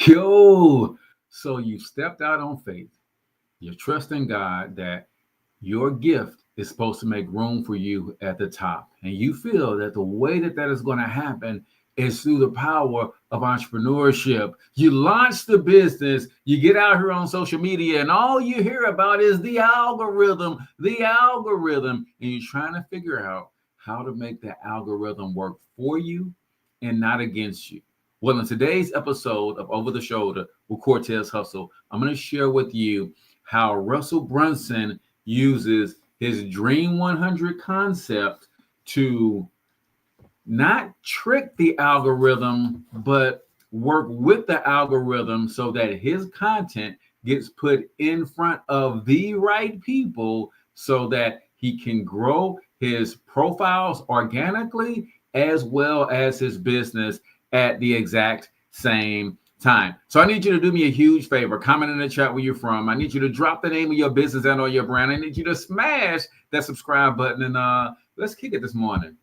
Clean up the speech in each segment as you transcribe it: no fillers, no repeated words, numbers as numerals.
Yo, so you stepped out on faith. You're trusting God that your gift is supposed to make room for you at the top. And you feel that the way that that is going to happen is through the power of entrepreneurship. You launch the business, you get out here on social media, and all you hear about is the algorithm. And you're trying to figure out how to make the algorithm work for you and not against you. Well, in today's episode of Over the Shoulder with Cortez Hustle, I'm going to share with you how Russell Brunson uses his Dream 100 concept to not trick the algorithm, but work with the algorithm so that his content gets put in front of the right people so that he can grow his profiles organically as well as his business at the exact same time. So I need you to do me a huge favor. Comment in the chat where you're from. I need you to drop the name of your business and or your brand. I need you to smash that subscribe button and let's kick it this morning.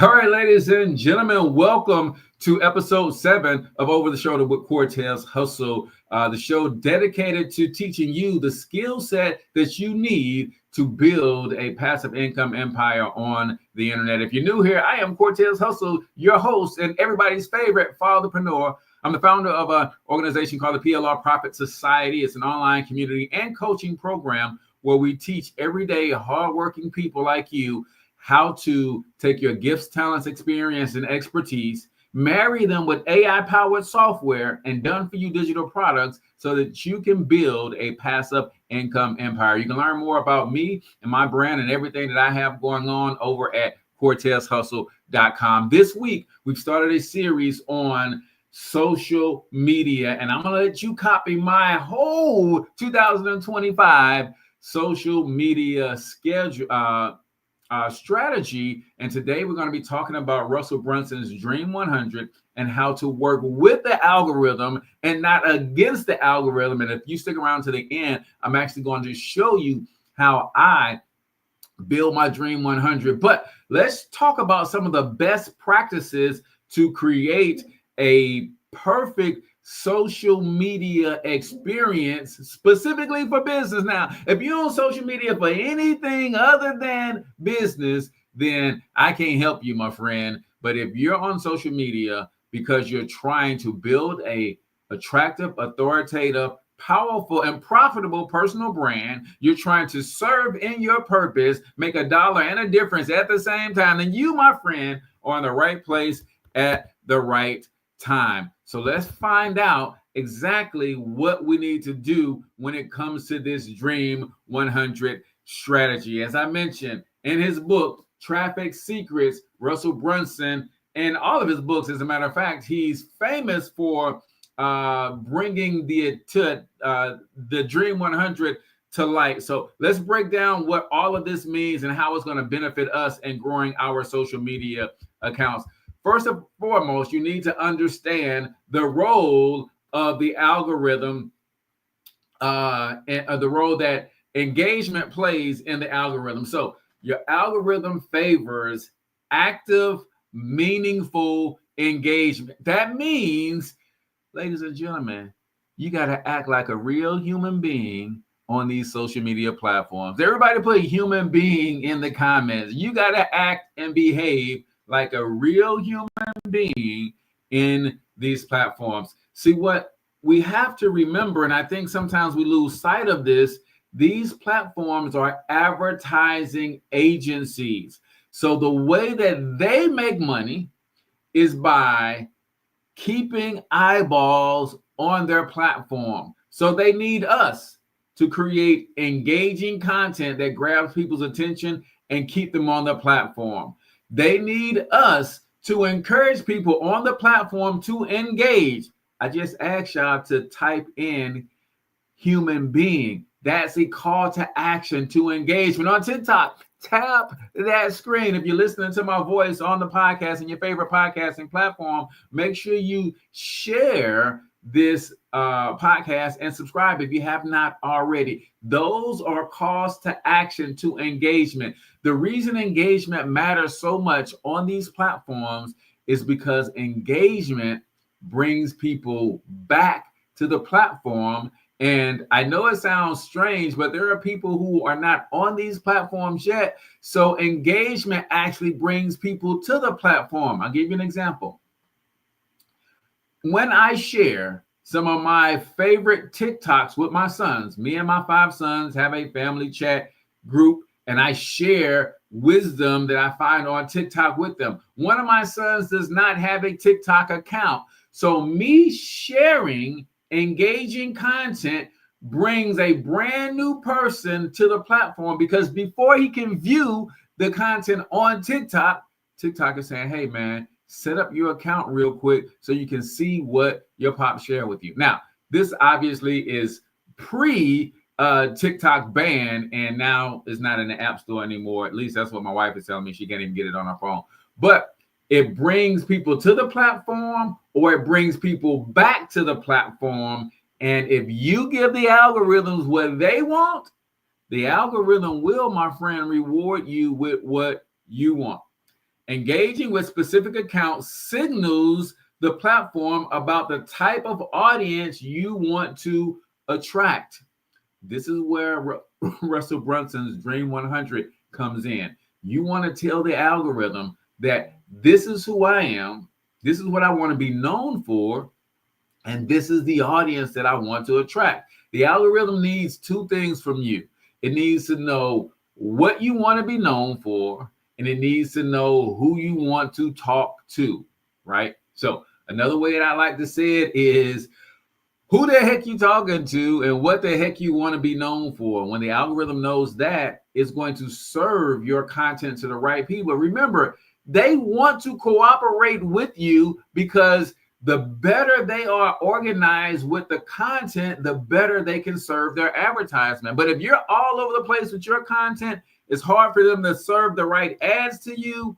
All right, ladies and gentlemen, welcome to episode 7 of Over the Shoulder with Cortez Hustle, the show dedicated to teaching you the skill set that you need to build a passive income empire on the internet. If you're new here, I am Cortez Hustle, your host and everybody's favorite fatherpreneur. I'm the founder of an organization called the PLR Profit Society. It's an online community and coaching program where we teach everyday hardworking people like you how to take your gifts, talents, experience, and expertise, marry them with AI-powered software and done-for-you digital products so that you can build a passive income empire. You can learn more about me and my brand and everything that I have going on over at CortezHustle.com. This week, we've started a series on social media, and I'm going to let you copy my whole 2025 social media schedule, strategy. And today we're going to be talking about Russell Brunson's Dream 100 and how to work with the algorithm and not against the algorithm. And if you stick around to the end, I'm actually going to show you how I build my Dream 100. But let's talk about some of the best practices to create a perfect social media experience specifically for business. Now, if you're on social media for anything other than business, then I can't help you, my friend. But if you're on social media because you're trying to build a attractive, authoritative, powerful, and profitable personal brand, you're trying to serve in your purpose, make a dollar and a difference at the same time, then you, my friend, are in the right place at the right time. So let's find out exactly what we need to do when it comes to this Dream 100 strategy. As I mentioned in his book, Traffic Secrets, Russell Brunson, and all of his books, as a matter of fact, he's famous for bringing the Dream 100 to light. So let's break down what all of this means and how it's going to benefit us in growing our social media accounts. First and foremost, you need to understand the role of the algorithm and the role that engagement plays in the algorithm. So your algorithm favors active, meaningful engagement. That means, ladies and gentlemen, you got to act like a real human being on these social media platforms. Everybody put human being in the comments. You got to act and behave like a real human being in these platforms. See, what we have to remember, and I think sometimes we lose sight of this, these platforms are advertising agencies. So the way that they make money is by keeping eyeballs on their platform. So they need us to create engaging content that grabs people's attention and keep them on the platform. They need us to encourage people on the platform to engage. I just asked y'all to type in human being. That's a call to action to engagement on TikTok. Tap that screen. If you're listening to my voice on the podcast and your favorite podcasting platform, make sure you share this podcast and subscribe if you have not already. Those are calls to action to engagement. The reason engagement matters so much on these platforms is because engagement brings people back to the platform. And I know it sounds strange, but there are people who are not on these platforms yet. So engagement actually brings people to the platform. I'll give you an example. When I share some of my favorite TikToks with my sons, me and my 5 sons have a family chat group, and I share wisdom that I find on TikTok with them. One of my sons does not have a TikTok account. So me sharing engaging content brings a brand new person to the platform, because before he can view the content on TikTok, TikTok is saying, hey man, set up your account real quick so you can see what your pop share with you. Now, this obviously is pre TikTok ban, and now it's not in the App Store anymore. At least that's what my wife is telling me. She can't even get it on her phone. But it brings people to the platform, or it brings people back to the platform. And if you give the algorithms what they want, the algorithm will, my friend, reward you with what you want. Engaging with specific accounts signals the platform about the type of audience you want to attract. This is where Russell Brunson's Dream 100 comes in. You want to tell the algorithm that this is who I am, this is what I want to be known for, and this is the audience that I want to attract. The algorithm needs 2 things from you. It needs to know what you want to be known for, and it needs to know who you want to talk to, right? So another way that I like to say it is, who the heck you talking to and what the heck you want to be known for. When the algorithm knows that, it's going to serve your content to the right people. Remember, they want to cooperate with you, because the better they are organized with the content, the better they can serve their advertisement. But if you're all over the place with your content, it's hard for them to serve the right ads to you.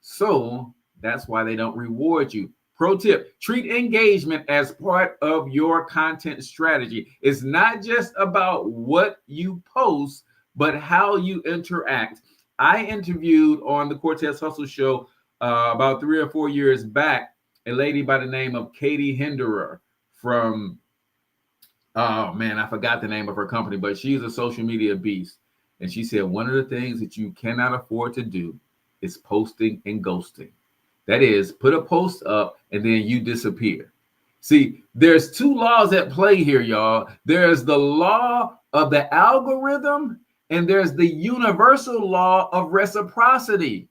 So that's why they don't reward you. Pro tip, treat engagement as part of your content strategy. It's not just about what you post, but how you interact. I interviewed on the Cortez Hustle Show about 3 or 4 years back a lady by the name of Katie Hinderer from, oh man, I forgot the name of her company, but she's a social media beast. And she said, one of the things that you cannot afford to do is posting and ghosting. That is, put a post up and then you disappear. See, there's 2 laws at play here, y'all. There's the law of the algorithm, and there's the universal law of reciprocity.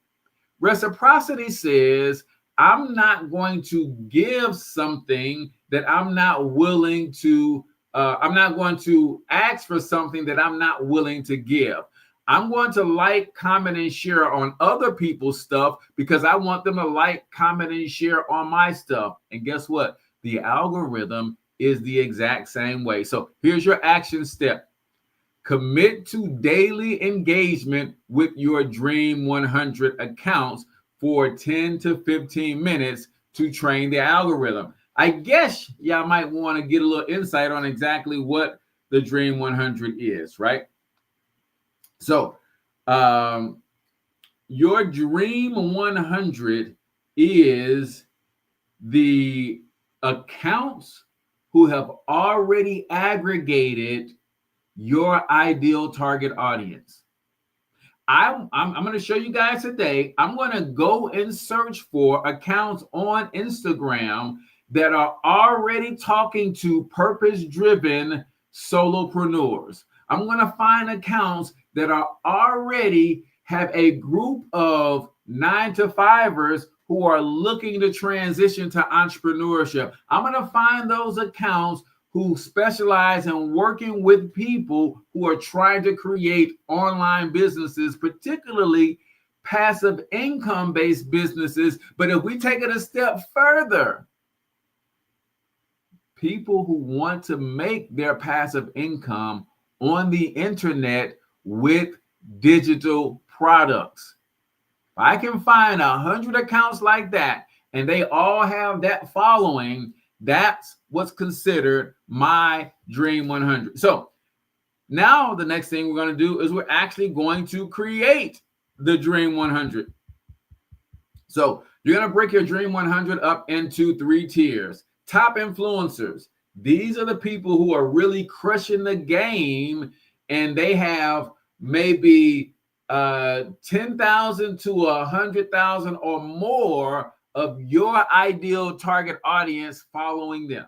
Reciprocity says, I'm not going to give something that I'm not willing to, I'm not going to ask for something that I'm not willing to give. I'm going to like, comment, and share on other people's stuff because I want them to like, comment, and share on my stuff. And guess what? The algorithm is the exact same way. So here's your action step. Commit to daily engagement with your Dream 100 accounts for 10 to 15 minutes to train the algorithm. I guess y'all might want to get a little insight on exactly what the Dream 100 is, right? So your Dream 100 is the accounts who have already aggregated your ideal target audience. I'm going to show you guys today. I'm going to go and search for accounts on Instagram that are already talking to purpose-driven solopreneurs. I'm going to find accounts that are already have a group of 9-to-5ers who are looking to transition to entrepreneurship. I'm going to find those accounts who specialize in working with people who are trying to create online businesses, particularly passive income-based businesses. But if we take it a step further, people who want to make their passive income on the internet with digital products. If I can find 100 accounts like that, and they all have that following, That's what's considered my Dream 100. So now the next thing we're going to do is we're actually going to create the Dream 100. So you're going to break your Dream 100 up into 3 tiers. Top influencers. These are the people who are really crushing the game, and they have maybe 10,000 to 100,000 or more of your ideal target audience following them,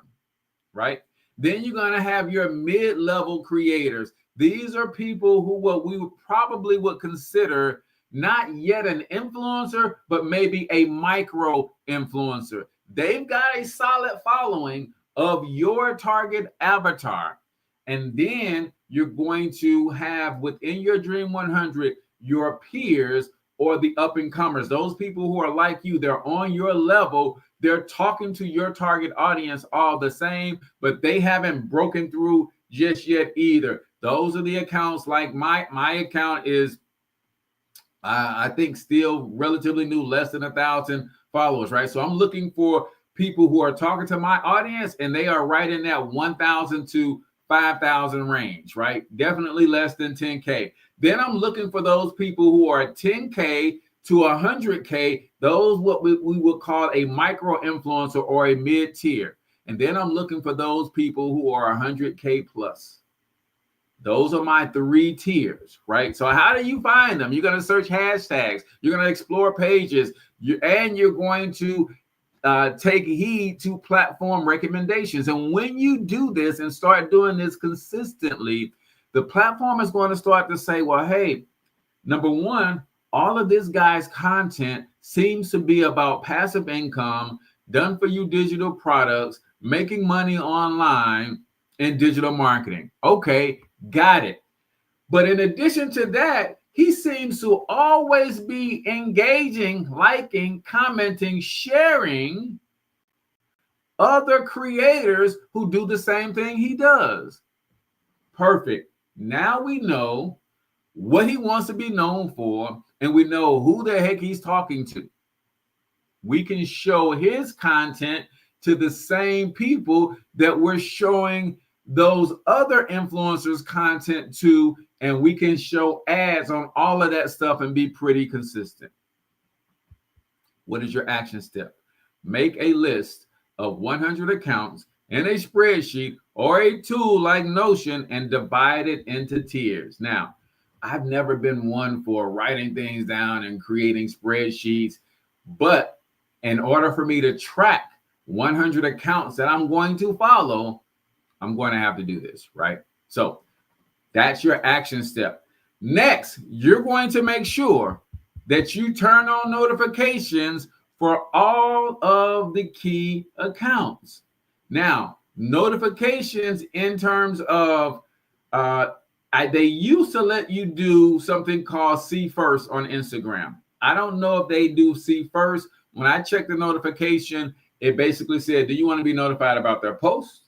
right? Then you're going to have your mid-level creators. These are people who what we probably would consider not yet an influencer, but maybe a micro influencer. They've got a solid following of your target avatar. And then you're going to have within your Dream 100 your peers or the up and comers, those people who are like you, they're on your level, they're talking to your target audience all the same, but they haven't broken through just yet either. Those are the accounts like my account is, I think, still relatively new, less than 1,000 followers, right? So I'm looking for people who are talking to my audience and they are right in that 1,000 to 5,000 range, right? Definitely less than 10K. Then I'm looking for those people who are 10K to 100K, those what we would call a micro influencer or a mid tier. And then I'm looking for those people who are 100K plus. Those are my 3 tiers, right? So how do you find them? You're going to search hashtags. You're going to explore pages. And you're going to take heed to platform recommendations. And when you do this and start doing this consistently, the platform is going to start to say, well, hey, number one, all of this guy's content seems to be about passive income, done for you digital products, making money online, and digital marketing. Okay, got it. But in addition to that, he seems to always be engaging, liking, commenting, sharing other creators who do the same thing he does. Perfect. Now we know what he wants to be known for, and we know who the heck he's talking to. We can show his content to the same people that we're showing those other influencers content to, and we can show ads on all of that stuff and be pretty consistent. What is your action step? Make a list of 100 accounts in a spreadsheet or a tool like Notion and divide it into tiers. Now, I've never been one for writing things down and creating spreadsheets, but in order for me to track 100 accounts that I'm going to follow, I'm going to have to do this, right? So that's your action step. Next, you're going to make sure that you turn on notifications for all of the key accounts. Now, notifications in terms of, they used to let you do something called see first on Instagram. I don't know if they do see first. When I checked the notification, it basically said, do you want to be notified about their posts?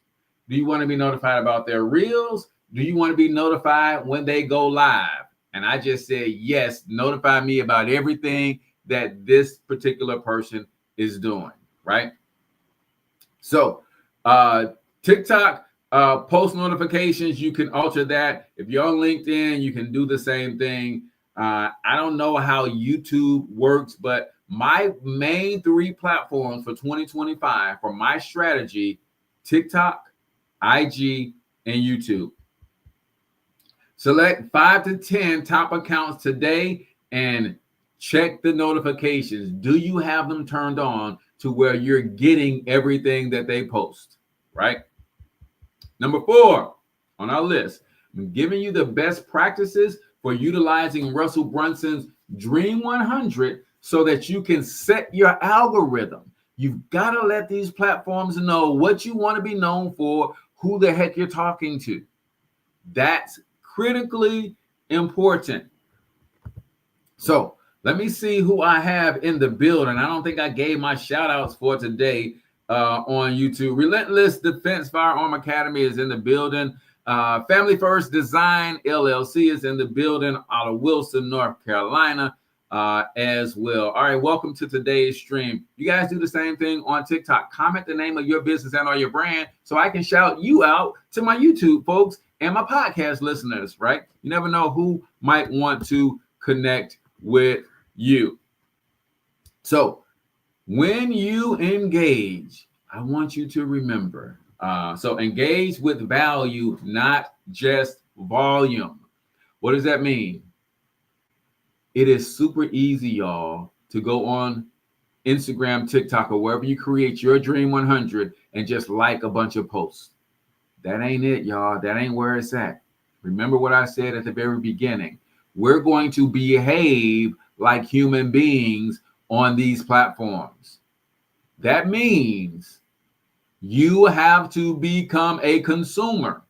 Do you want to be notified about their reels? Do you want to be notified when they go live? And I just said, yes, notify me about everything that this particular person is doing, right? So TikTok post notifications, you can alter that. If you're on LinkedIn, you can do the same thing. I don't know how YouTube works, but my main 3 platforms for 2025 for my strategy, TikTok, IG, and YouTube. Select 5 to 10 top accounts today and check the notifications. Do you have them turned on to where you're getting everything that they post, right? Number 4 on our list, I'm giving you the best practices for utilizing Russell Brunson's Dream 100 so that you can set your algorithm. You've got to let these platforms know what you want to be known for, who the heck you're talking to. That's critically important. So let me see who I have in the building. I don't think I gave my shout outs for today on YouTube. Relentless Defense Firearm Academy is in the building. Family First Design LLC is in the building out of Wilson, North Carolina. as well. All right, welcome to today's stream. You guys do the same thing on TikTok. Comment the name of your business and or your brand so I can shout you out to my YouTube folks and my podcast listeners, right? You never know who might want to connect with you. So when you engage, I want you to remember, so engage with value, not just volume. What does that mean? It is super easy, y'all, to go on Instagram, TikTok, or wherever you create your Dream 100 and just like a bunch of posts. That ain't it, y'all. That ain't where it's at. Remember what I said at the very beginning. We're going to behave like human beings on these platforms. That means you have to become a consumer,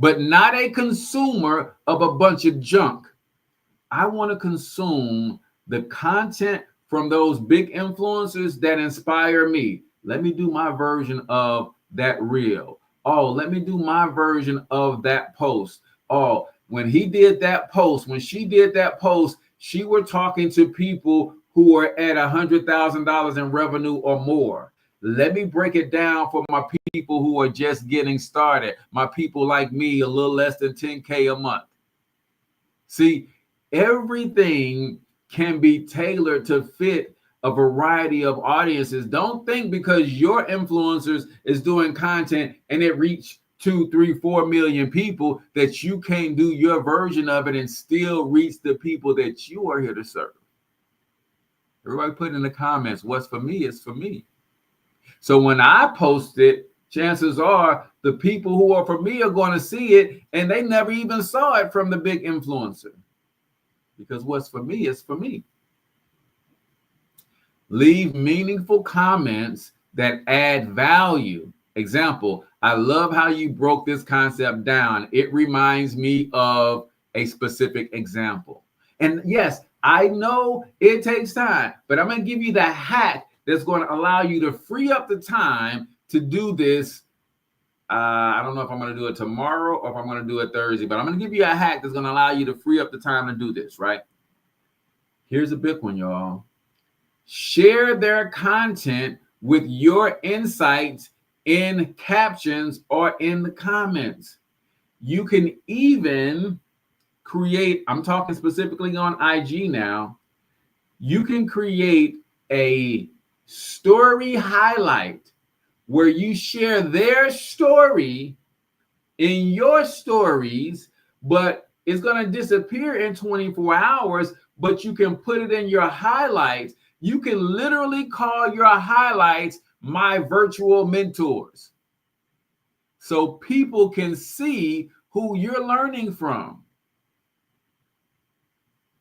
but not a consumer of a bunch of junk. I want to consume the content from those big influencers that inspire me. Let me do my version of that reel. Oh, let me do my version of that post. Oh, when he did that post, when she did that post, she were talking to people who are at $100,000 in revenue or more. Let me break it down for my people who are just getting started. My people like me, a little less than 10K a month. See, everything can be tailored to fit a variety of audiences. Don't think because your influencers is doing content and it reached 2, 3, 4 million people that you can't do your version of it and still reach the people that you are here to serve. Everybody put in the comments, what's for me is for me. So when I post it, chances are the people who are for me are going to see it and they never even saw it from the big influencer. Because what's for me is for me. Leave meaningful comments that add value. Example, I love how you broke this concept down. It reminds me of a specific example. And yes, I know it takes time, but I'm going to give you the hack that's going to allow you to free up the time to do this. I don't know if I'm going to do it tomorrow or if I'm going to do it Thursday, but I'm going to give you a hack that's going to allow you to free up the time to do this, right? Here's a big one, y'all. Share their content with your insights in captions or in the comments. You can even create, I'm talking specifically on IG now, you can create a story highlight where you share their story in your stories, but it's going to disappear in 24 hours, but you can put it in your highlights. You can literally call your highlights my virtual mentors. So people can see who you're learning from.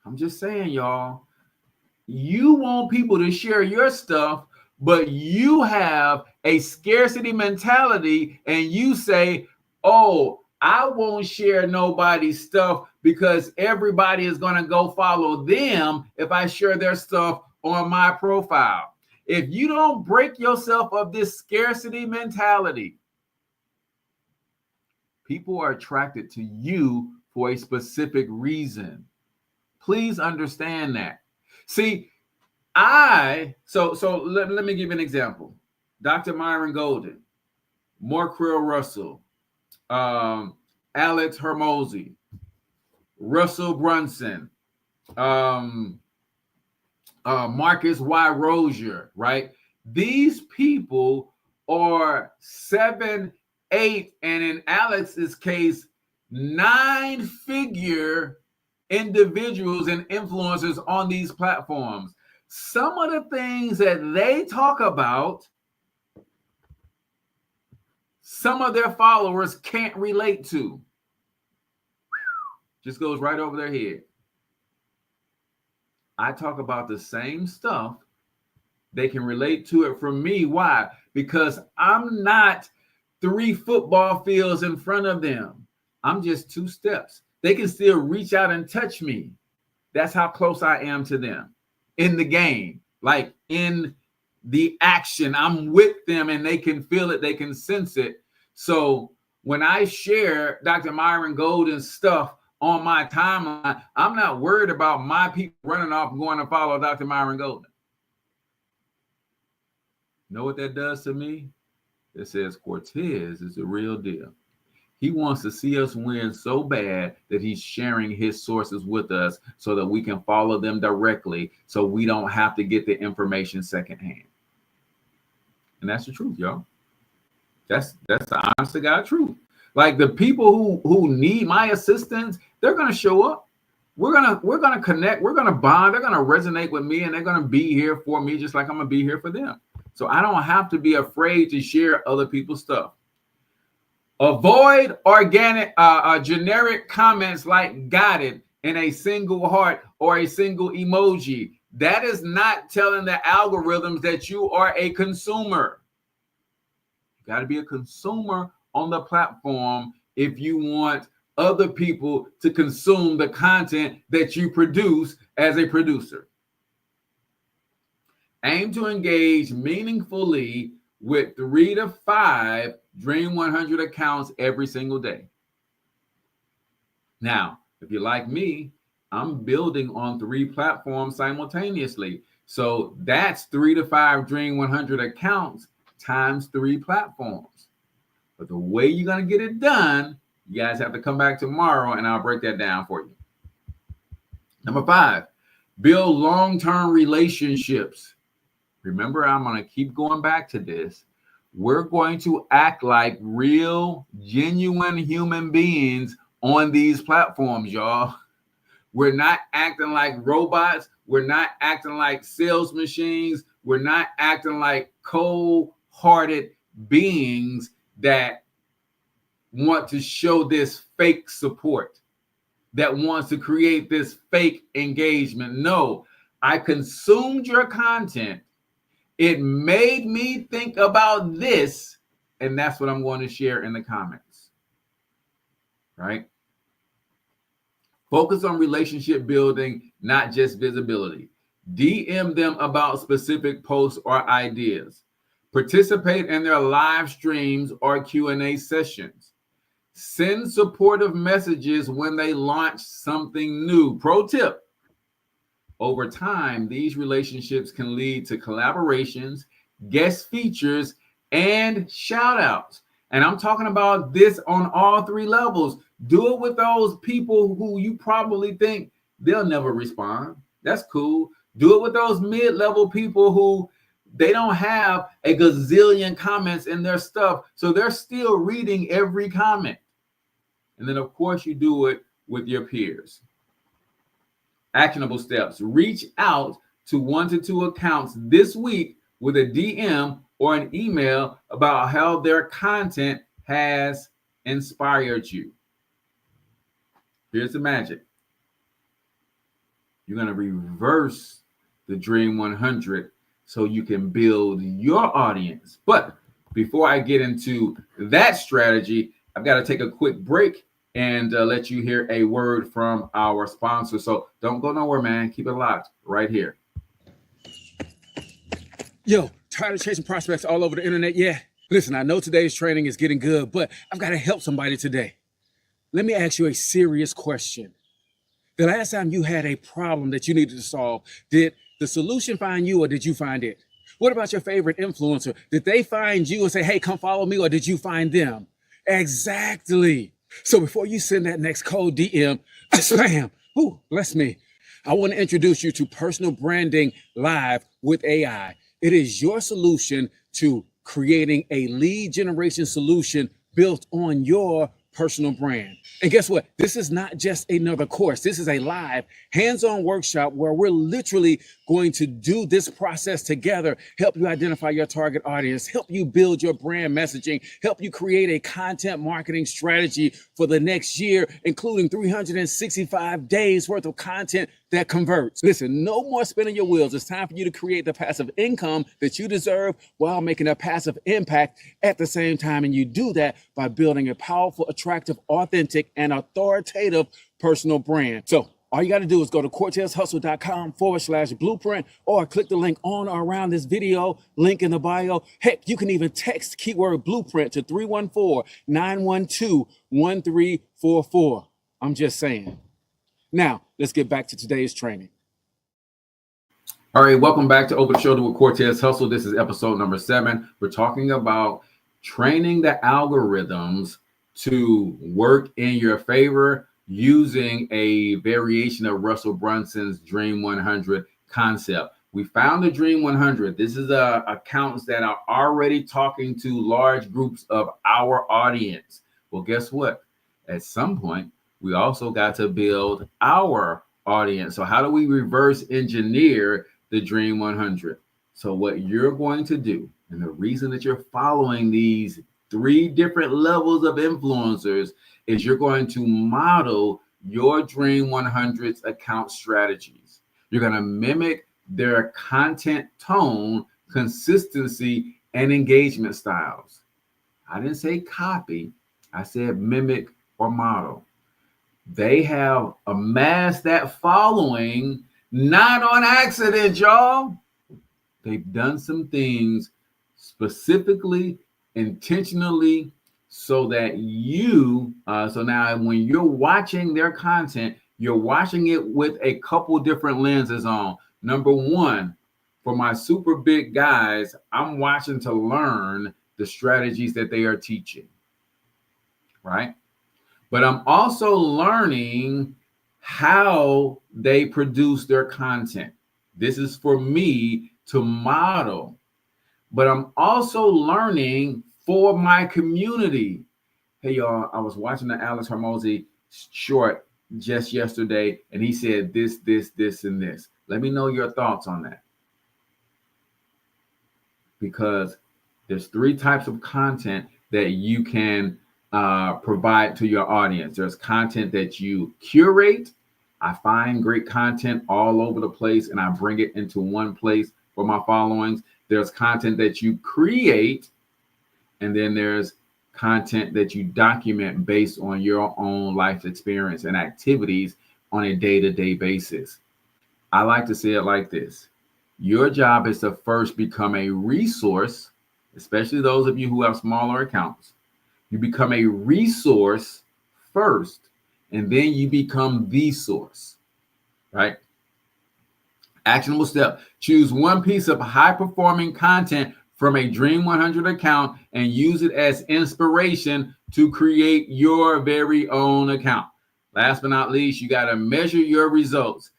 I'm just saying, y'all, you want people to share your stuff, but you have a scarcity mentality and you say, oh, I won't share nobody's stuff because everybody is going to go follow them if I share their stuff on my profile. If you don't break yourself of this scarcity mentality, people are attracted to you for a specific reason. Please understand that. See, so let me give you an example. Dr. Myron Golden, Mark Krill Russell, Alex Hermosi, Russell Brunson, Marcus Y. Rozier, right? These people are 7, 8, and in Alex's case, 9-figure individuals and influencers on these platforms. Some of the things that they talk about, some of their followers can't relate to. Just goes right over their head. I talk about the same stuff. They can relate to it from me. Why? Because I'm not 3 football fields in front of them. I'm just 2 steps. They can still reach out and touch me. That's how close I am to them in the game, like in the action. I'm with them and they can feel it. They can sense it. So when I share Dr. Myron Golden's stuff on my timeline. I'm not worried about my people running off and going to follow Dr. Myron Golden. Know what that does to me? It says Cortez is the real deal. He wants to see us win so bad that he's sharing his sources with us so that we can follow them directly, so we don't have to get the information secondhand. And that's the truth, y'all. That's the honest to God truth. Like, the people who need my assistance, they're gonna show up. We're gonna connect. We're gonna bond. They're gonna resonate with me, and they're gonna be here for me, just like I'm gonna be here for them. So I don't have to be afraid to share other people's stuff. Avoid organic, generic comments like "got it" in a single heart or a single emoji. That is not telling the algorithms that you are a consumer. You got to be a consumer on the platform if you want other people to consume the content that you produce as a producer. Aim to engage meaningfully with 3 to 5 Dream 100 accounts every single day. Now, if you're like me, I'm building on 3 platforms simultaneously. So that's 3 to 5 Dream 100 accounts times 3 platforms. But the way you're going to get it done, you guys have to come back tomorrow and I'll break that down for you. Number 5, build long-term relationships. Remember, I'm going to keep going back to this. We're going to act like real, genuine human beings on these platforms, y'all. We're not acting like robots. We're not acting like sales machines. We're not acting like cold-hearted beings that want to show this fake support, that wants to create this fake engagement. No, I consumed your content. It made me think about this, and that's what I'm going to share in the comments, right? Focus on relationship building, not just visibility. DM them about specific posts or ideas. Participate in their live streams or Q&A sessions. Send supportive messages when they launch something new. Pro tip. Over time, these relationships can lead to collaborations, guest features, and shout outs. And I'm talking about this on all 3 levels. Do it with those people who you probably think they'll never respond. That's cool. Do it with those mid-level people who they don't have a gazillion comments in their stuff, so they're still reading every comment. And then, of course, you do it with your peers. Actionable steps. Reach out to 1 to 2 accounts this week with a DM or an email about how their content has inspired you. Here's the magic. You're going to reverse the Dream 100 so you can build your audience. But before I get into that strategy, I've got to take a quick break and let you hear a word from our sponsor. So don't go nowhere, man. Keep it locked right here. Yo, tired of chasing prospects all over the internet? Yeah. Listen, I know today's training is getting good, but I've got to help somebody today. Let me ask you a serious question. The last time you had a problem that you needed to solve, did the solution find you or did you find it? What about your favorite influencer? Did they find you and say, hey, come follow me, or did you find them? Exactly. So before you send that next cold DM, spam, ooh, bless me, I want to introduce you to Personal Branding Live with AI. It is your solution to creating a lead generation solution built on your personal brand. And guess what? This is not just another course. This is a live hands-on workshop where we're literally going to do this process together, help you identify your target audience, help you build your brand messaging, help you create a content marketing strategy for the next year, including 365 days worth of content that converts. Listen, no more spinning your wheels. It's time for you to create the passive income that you deserve while making a passive impact at the same time. And you do that by building a powerful, attractive, authentic, and authoritative personal brand. So all you got to do is go to cortezhustle.com/blueprint or click the link on or around this video, link in the bio. Heck, you can even text keyword blueprint to 314-912-1344. I'm just saying. Now, let's get back to today's training. All right, welcome back to Over the Shoulder with Cortez Hustle. This is episode number 7. We're talking about training the algorithms to work in your favor using a variation of Russell Brunson's Dream 100 concept. We found the Dream 100. This is accounts that are already talking to large groups of our audience. Well, guess what? At some point, we also got to build our audience. So how do we reverse engineer the Dream 100? So what you're going to do, and the reason that you're following these 3 different levels of influencers, is you're going to model your Dream 100's account strategies. You're going to mimic their content tone, consistency, and engagement styles. I didn't say copy. I said mimic or model. They have amassed that following not on accident, y'all. They've done some things specifically, intentionally, so that you, so now when you're watching their content, you're watching it with a couple different lenses on. Number one, for my super big guys, I'm watching to learn the strategies that they are teaching, right? But I'm also learning how they produce their content. This is for me to model, but I'm also learning for my community. Hey, y'all, I was watching the Alex Hormozy short just yesterday, and he said this, and this. Let me know your thoughts on that. Because there's 3 types of content that you can provide to your audience. There's content that you curate. I find great content all over the place, and I bring it into one place for my followings. There's content that you create, and then there's content that you document based on your own life experience and activities on a day-to-day basis. I like to say it like this. Your job is to first become a resource, especially those of you who have smaller accounts. You become a resource first, and then you become the source, right? Actionable step. Choose one piece of high-performing content from a Dream 100 account and use it as inspiration to create your very own account. Last but not least, you got to measure your results.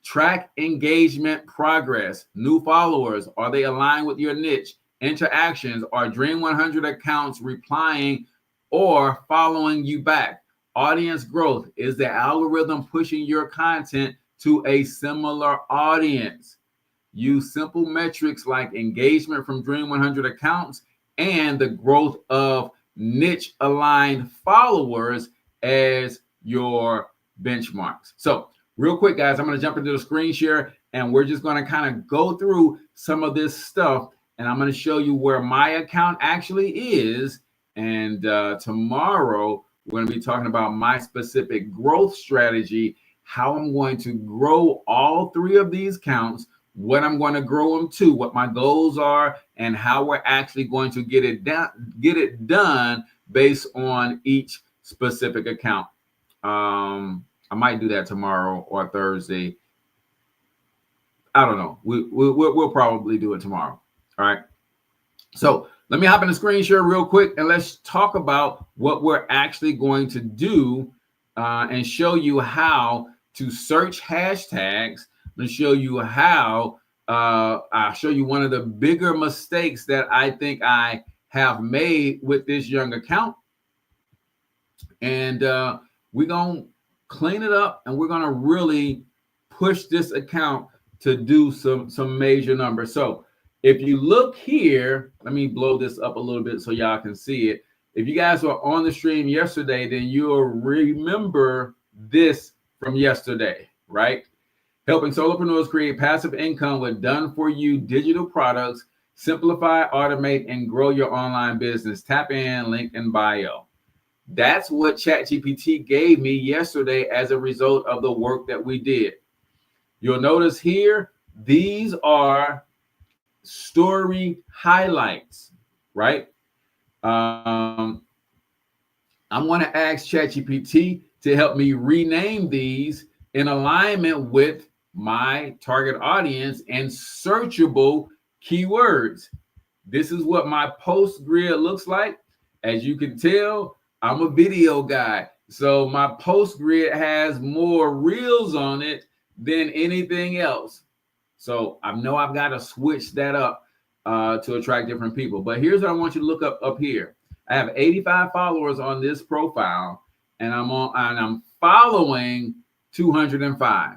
Track engagement progress. New followers, are they aligned with your niche? Interactions, are Dream 100 accounts replying or following you back? Audience growth, is the algorithm pushing your content to a similar audience? Use simple metrics like engagement from Dream 100 accounts and the growth of niche aligned followers as your benchmarks. So real quick, guys, I'm going to jump into the screen share, and we're just going to kind of go through some of this stuff, and I'm going to show you where my account actually is. And tomorrow, we're going to be talking about my specific growth strategy, how I'm going to grow all 3 of these accounts, what I'm going to grow them to, what my goals are, and how we're actually going to get it done based on each specific account. I might do that tomorrow or Thursday. I don't know. We'll probably do it tomorrow. All right. So let me hop in the screen share real quick, and let's talk about what we're actually going to do and show you how to search hashtags. I'm going to show you how I'll show you one of the bigger mistakes that I think I have made with this young account. And we're going to clean it up, and we're going to really push this account to do some major numbers. So if you look here, let me blow this up a little bit so y'all can see it. If you guys were on the stream yesterday, then you'll remember this from yesterday, right? Helping solopreneurs create passive income with done-for-you digital products. Simplify, automate, and grow your online business. Tap in, link in bio. That's what ChatGPT gave me yesterday as a result of the work that we did. You'll notice here, these are story highlights, right? I'm going to ask ChatGPT to help me rename these in alignment with my target audience and searchable keywords. This is what my post grid looks like. As you can tell, I'm a video guy. So my post grid has more reels on it than anything else. So I know I've got to switch that up to attract different people. But here's what I want you to look up here. I have 85 followers on this profile, and I'm following 205.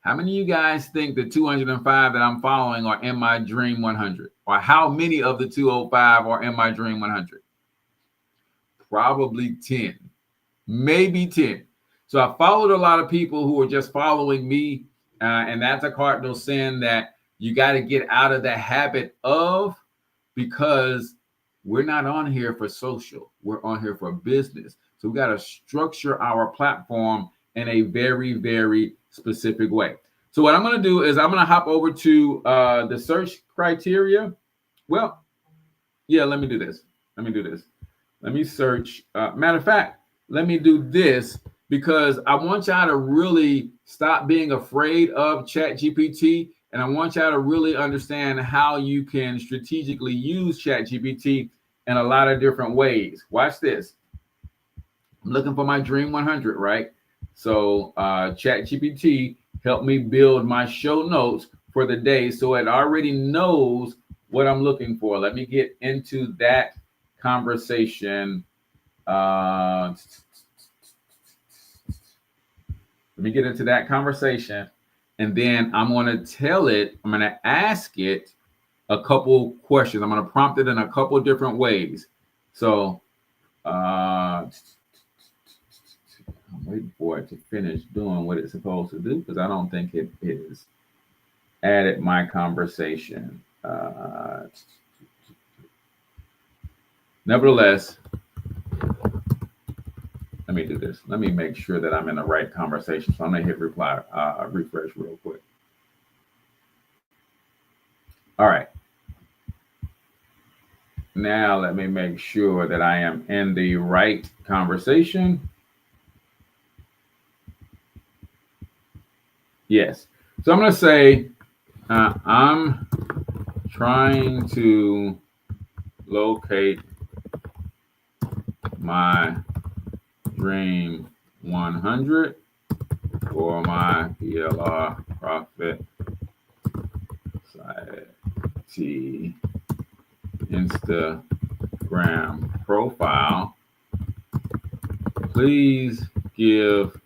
How many of you guys think the 205 that I'm following are in my Dream 100? Or how many of the 205 are in my Dream 100? Probably 10, maybe 10. So I followed a lot of people who are just following me, and that's a cardinal sin that you got to get out of the habit of, because we're not on here for social. We're on here for business. So we got to structure our platform in a very, very specific way. So what I'm going to do is I'm going to hop over to the search criteria. Well, yeah, let me do this. Let me search. Matter of fact, let me do this, because I want y'all to really stop being afraid of ChatGPT. And I want y'all to really understand how you can strategically use ChatGPT in a lot of different ways. Watch this. I'm looking for my Dream 100, right? So ChatGPT helped me build my show notes for the day, so it already knows what I'm looking for. Let me get into that conversation. Let me get into that conversation, and then I'm going to tell it, I'm going to ask it a couple questions. I'm going to prompt it in a couple different ways. So I'm waiting for it to finish doing what it's supposed to do, because I don't think it is added my conversation. Nevertheless, let me do this. Let me make sure that I'm in the right conversation. So I'm going to hit refresh real quick. All right. Now let me make sure that I am in the right conversation. Yes. So I'm going to say, I'm trying to locate my Dream 100 for my PLR Profit Society Instagram profile. Please give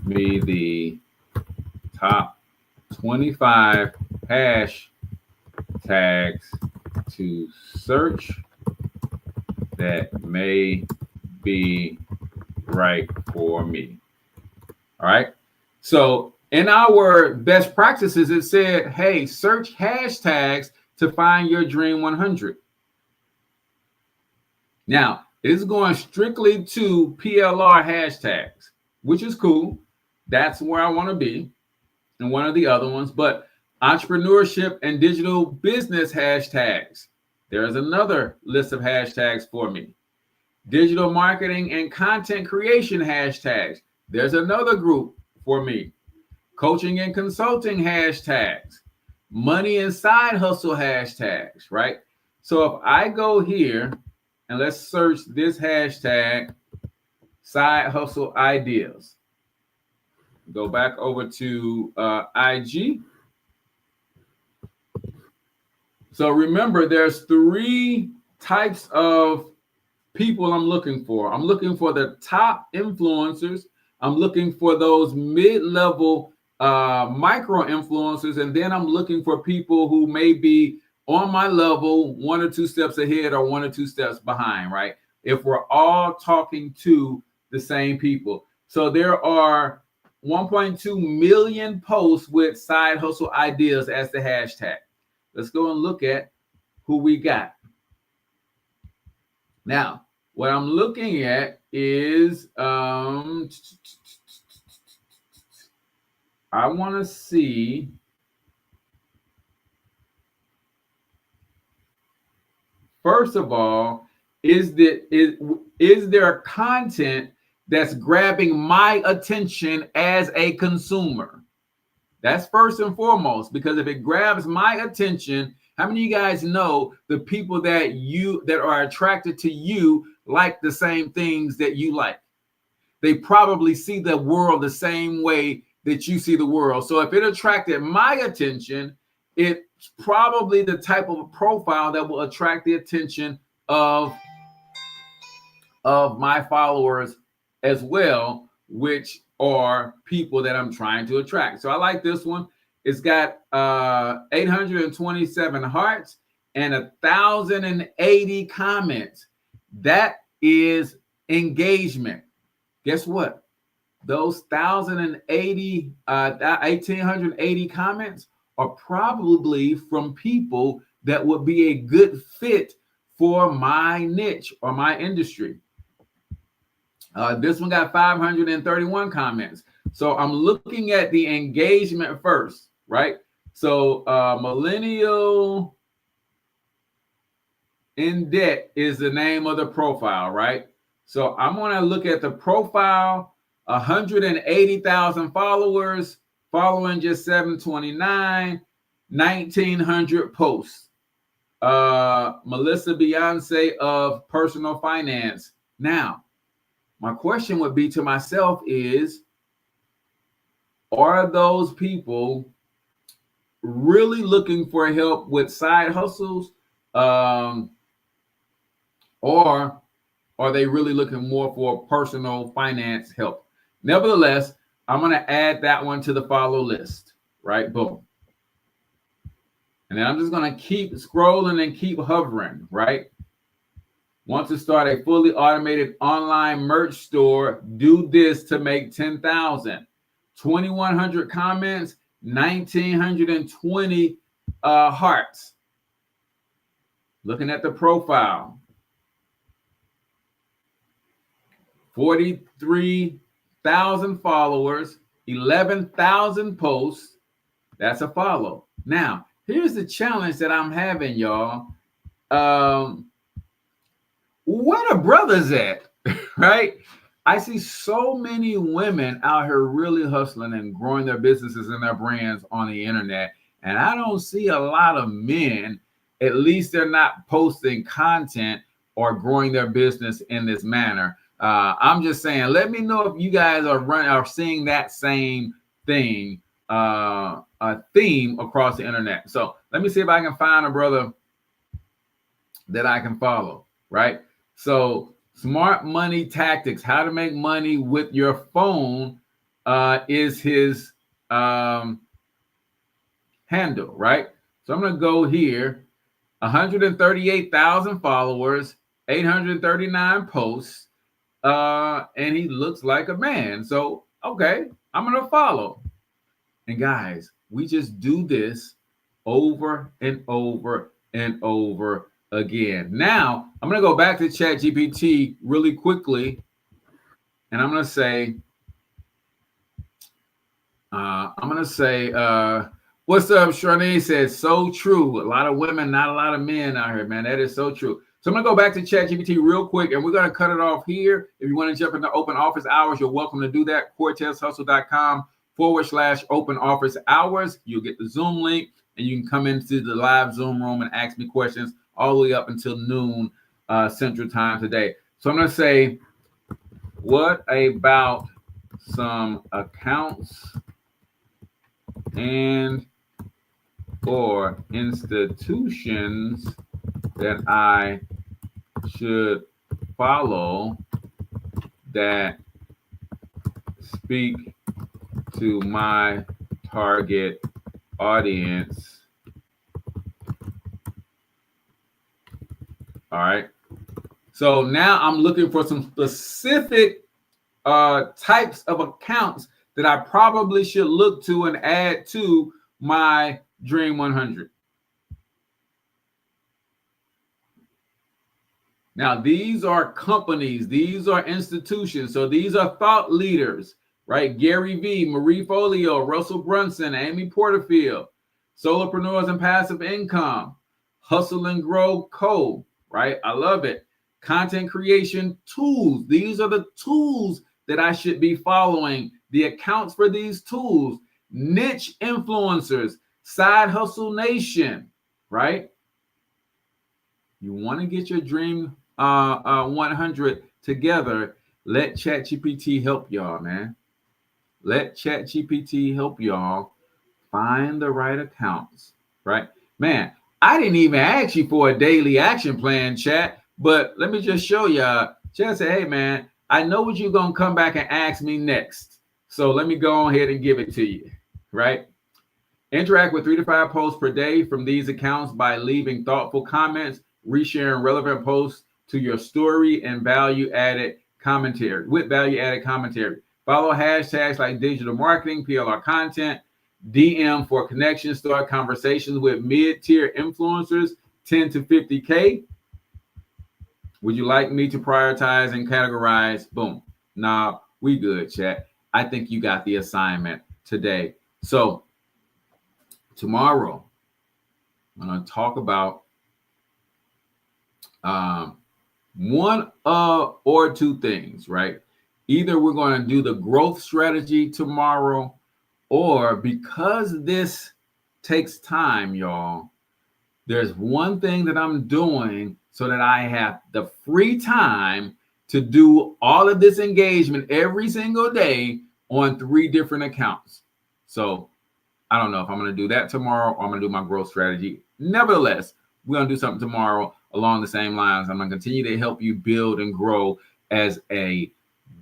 me the top 25 hashtags to search that may be right for me. All right. So in our best practices, it said, hey, search hashtags to find your Dream 100. Now, it's going strictly to PLR hashtags, which is cool. That's where I want to be. And one of the other ones, but entrepreneurship and digital business hashtags. There's another list of hashtags for me. Digital marketing and content creation hashtags. There's another group for me. Coaching and consulting hashtags. Money and side hustle hashtags, right? So if I go here and let's search this hashtag, side hustle ideas. Go back over to IG. So remember, there's 3 types of people I'm looking for. I'm looking for the top influencers. I'm looking for those mid-level micro influencers. And then I'm looking for people who may be on my level, 1 or 2 steps ahead or 1 or 2 steps behind, right? If we're all talking to the same people. So there are 1.2 million posts with side hustle ideas as the hashtag. Let's go and look at who we got. Now, what I'm looking at is I want to see first of all, is there content that's grabbing my attention as a consumer. That's first and foremost, because if it grabs my attention, how many of you guys know the people that are attracted to you like the same things that you like? They probably see the world the same way that you see the world. So if it attracted my attention, it's probably the type of profile that will attract the attention of my followers as well, which are people that I'm trying to attract. So I like this one. It's got 827 hearts and 1,080 comments. That is engagement. Guess what? Those 1,880 comments are probably from people that would be a good fit for my niche or my industry. This one got 531 comments. So I'm looking at the engagement first, right? So Millennial in Debt is the name of the profile, right? So I'm going to look at the profile, 180,000 followers, following just 729, 1,900 posts. Melissa Beyonce of Personal Finance. Now, my question would be to myself is, are those people really looking for help with side hustles? Or are they really looking more for personal finance help? Nevertheless, I'm going to add that one to the follow list, right? Boom. And then I'm just going to keep scrolling and keep hovering, right? Want to start a fully automated online merch store? Do this to make 10,000. 2,100 comments, 1,920 hearts. Looking at the profile. 43,000 followers, 11,000 posts. That's a follow. Now, here's the challenge that I'm having, y'all. Where the brothers at, right? I see so many women out here really hustling and growing their businesses and their brands on the internet. And I don't see a lot of men, at least they're not posting content or growing their business in this manner. I'm just saying, let me know if you guys are seeing that same thing, a theme across the internet. So let me see if I can find a brother that I can follow, right? So Smart Money Tactics, how to make money with your phone, is his handle, right? So I'm going to go here, 138,000 followers, 839 posts. And he looks like a man. So, okay, I'm going to follow. And guys, we just do this over and over and over again. Now, I'm going to go back to ChatGPT really quickly. And I'm going to say, what's up, Sharnay says, so true. A lot of women, not a lot of men out here, man. That is so true. So I'm going to go back to ChatGPT real quick, and we're going to cut it off here. If you want to jump into open office hours, you're welcome to do that. CortezHustle.com/open office hours. You'll get the Zoom link, and you can come into the live Zoom room and ask me questions all the way up until noon Central Time today. So I'm going to say, what about some accounts and or institutions that I should follow that speak to my target audience? All right. So now I'm looking for some specific types of accounts that I probably should look to and add to my Dream 100. Now, these are companies, these are institutions. So these are thought leaders, right? Gary Vee, Marie Forleo, Russell Brunson, Amy Porterfield, Solopreneurs and Passive Income, Hustle and Grow Co., right? I love it. Content creation tools. These are the tools that I should be following, the accounts for these tools, niche influencers, Side Hustle Nation, right? You want to get your dream 100 together. Let ChatGPT help y'all, man. Let ChatGPT help y'all find the right accounts, right? Man, I didn't even ask you for a daily action plan, chat, but let me just show y'all. Chat said, hey, man, I know what you're going to come back and ask me next. So let me go ahead and give it to you, right? Interact with 3 to 5 posts per day from these accounts by leaving thoughtful comments, resharing relevant posts to your story, and value-added commentary. Follow hashtags like digital marketing, PLR content, DM for connections, start conversations with mid-tier influencers, 10 to 50K. Would you like me to prioritize and categorize? Boom. Nah, we good, chat. I think you got the assignment today. So tomorrow, I'm going to talk about one or two things, right? Either we're going to do the growth strategy tomorrow, or because this takes time, y'all, there's one thing that I'm doing so that I have the free time to do all of this engagement every single day on 3 different accounts. So I don't know if I'm going to do that tomorrow or I'm going to do my growth strategy. Nevertheless, we're going to do something tomorrow along the same lines. I'm going to continue to help you build and grow as a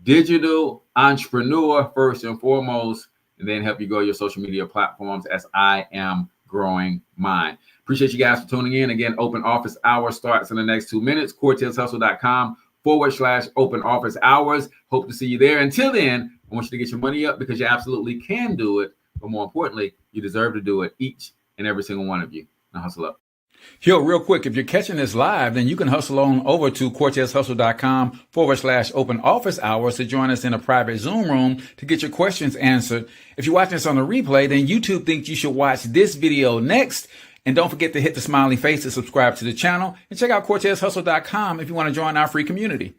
digital entrepreneur first and foremost, and then help you grow your social media platforms as I am growing mine. Appreciate you guys for tuning in. Again, open office hour starts in the next 2 minutes. CortezHustle.com/open office hours. Hope to see you there. Until then, I want you to get your money up because you absolutely can do it. But more importantly, you deserve to do it, each and every single one of you. Now hustle up. Yo, real quick, if you're catching this live, then you can hustle on over to CortezHustle.com/open office hours to join us in a private Zoom room to get your questions answered. If you're watching this on the replay, then YouTube thinks you should watch this video next. And don't forget to hit the smiley face to subscribe to the channel and check out CortezHustle.com if you want to join our free community.